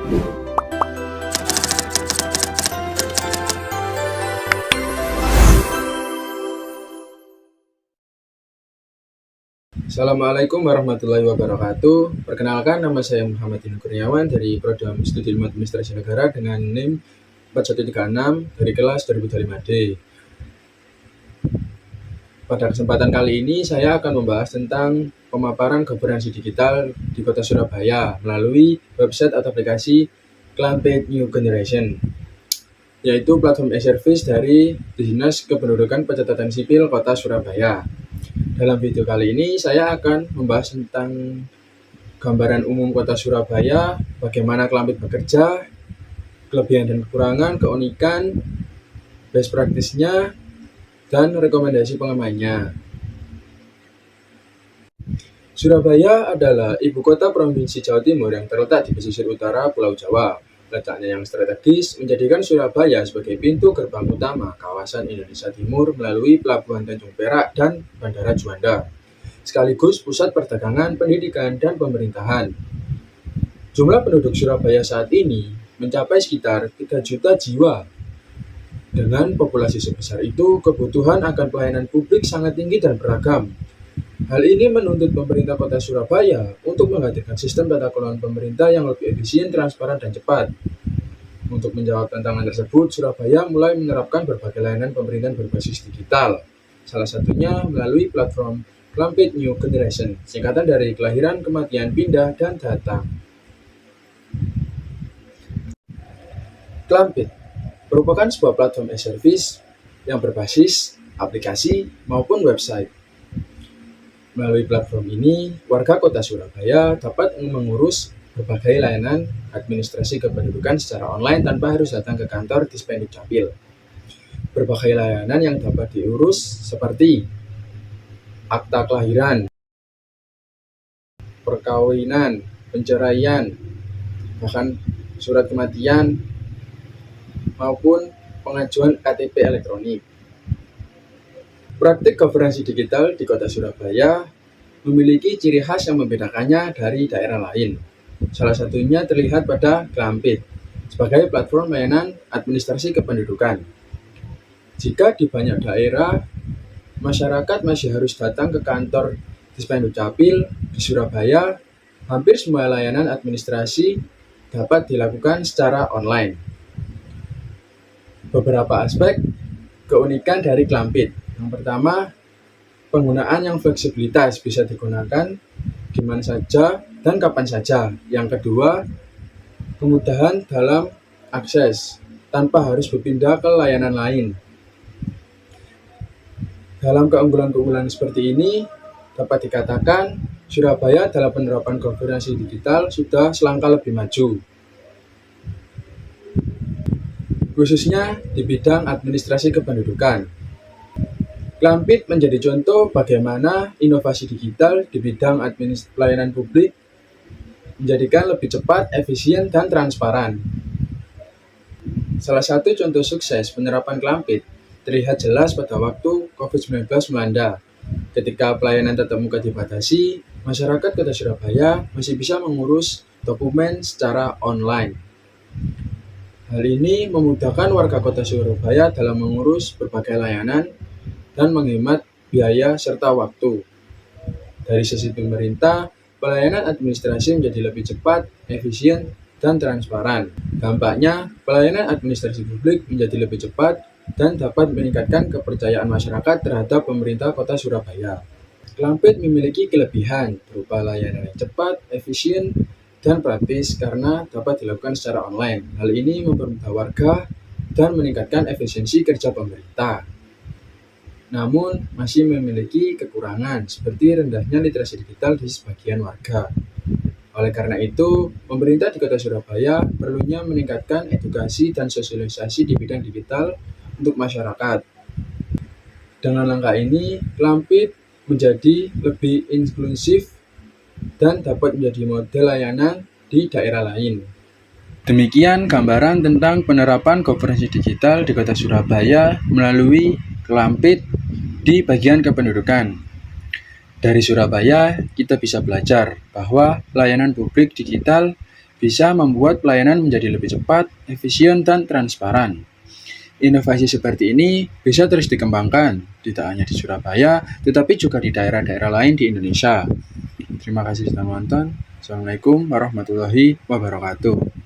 Assalamualaikum warahmatullahi wabarakatuh. Perkenalkan, nama saya Muhammad Dino Kurniawan dari Program Studi Ilmu Administrasi Negara dengan NIM 4136 dari kelas 2005D. Pada kesempatan kali ini saya akan membahas tentang pemaparan governance digital di Kota Surabaya melalui website atau aplikasi Klampit New Generation, yaitu platform e-service dari Dinas Kependudukan Pencatatan Sipil Kota Surabaya. Dalam video kali ini saya akan membahas tentang gambaran umum Kota Surabaya, bagaimana Klampit bekerja, kelebihan dan kekurangan, keunikan, best practice-nya, dan rekomendasi pengemahannya. Surabaya adalah ibu kota Provinsi Jawa Timur yang terletak di pesisir utara Pulau Jawa. Letaknya yang strategis menjadikan Surabaya sebagai pintu gerbang utama kawasan Indonesia Timur melalui Pelabuhan Tanjung Perak dan Bandara Juanda, sekaligus pusat perdagangan, pendidikan, dan pemerintahan. Jumlah penduduk Surabaya saat ini mencapai sekitar 3 juta jiwa. Dengan populasi sebesar itu, kebutuhan akan pelayanan publik sangat tinggi dan beragam. Hal ini menuntut pemerintah Kota Surabaya untuk menghadirkan sistem tata kelola pemerintah yang lebih efisien, transparan, dan cepat. Untuk menjawab tantangan tersebut, Surabaya mulai menerapkan berbagai layanan pemerintahan berbasis digital. Salah satunya melalui platform Klampit New Generation, singkatan dari kelahiran, kematian, pindah, dan datang. Klampit merupakan sebuah platform e-service yang berbasis aplikasi maupun website. Melalui platform ini, warga Kota Surabaya dapat mengurus berbagai layanan administrasi kependudukan secara online tanpa harus datang ke kantor Dispenduk Capil. Berbagai layanan yang dapat diurus seperti akta kelahiran, perkawinan, penceraian, bahkan surat kematian, maupun pengajuan KTP elektronik. Praktik governance digital di Kota Surabaya memiliki ciri khas yang membedakannya dari daerah lain. Salah satunya terlihat pada Klampit sebagai platform layanan administrasi kependudukan. Jika di banyak daerah, masyarakat masih harus datang ke kantor Dispenduk Capil, di Surabaya, hampir semua layanan administrasi dapat dilakukan secara online. Beberapa aspek keunikan dari Klampit. Yang pertama, penggunaan yang fleksibilitas, bisa digunakan di mana saja dan kapan saja. Yang kedua, kemudahan dalam akses tanpa harus berpindah ke layanan lain. Dalam keunggulan-keunggulan seperti ini, dapat dikatakan Surabaya dalam penerapan governance digital sudah selangkah lebih maju, khususnya di bidang administrasi kependudukan. Klampit menjadi contoh bagaimana inovasi digital di bidang pelayanan publik menjadikan lebih cepat, efisien, dan transparan. Salah satu contoh sukses penerapan Klampit terlihat jelas pada waktu COVID-19 melanda. Ketika pelayanan tatap muka dibatasi, masyarakat Kota Surabaya masih bisa mengurus dokumen secara online. Hal ini memudahkan warga Kota Surabaya dalam mengurus berbagai layanan dan menghemat biaya serta waktu. Dari sisi pemerintah, pelayanan administrasi menjadi lebih cepat, efisien, dan transparan. Dampaknya, pelayanan administrasi publik menjadi lebih cepat dan dapat meningkatkan kepercayaan masyarakat terhadap pemerintah Kota Surabaya. Klampit memiliki kelebihan berupa layanan yang cepat, efisien, dan praktis karena dapat dilakukan secara online. Hal ini mempermudah warga dan meningkatkan efisiensi kerja pemerintah. Namun, masih memiliki kekurangan seperti rendahnya literasi digital di sebagian warga. Oleh karena itu, pemerintah di Kota Surabaya perlunya meningkatkan edukasi dan sosialisasi di bidang digital untuk masyarakat. Dengan langkah ini, Klampit menjadi lebih inklusif dan dapat menjadi model layanan di daerah lain. Demikian gambaran tentang penerapan governance digital di Kota Surabaya melalui Klampit di bagian kependudukan. Dari Surabaya, kita bisa belajar bahwa layanan publik digital bisa membuat pelayanan menjadi lebih cepat, efisien, dan transparan. Inovasi seperti ini bisa terus dikembangkan, tidak hanya di Surabaya, tetapi juga di daerah-daerah lain di Indonesia. Terima kasih sudah menonton. Assalamualaikum warahmatullahi wabarakatuh.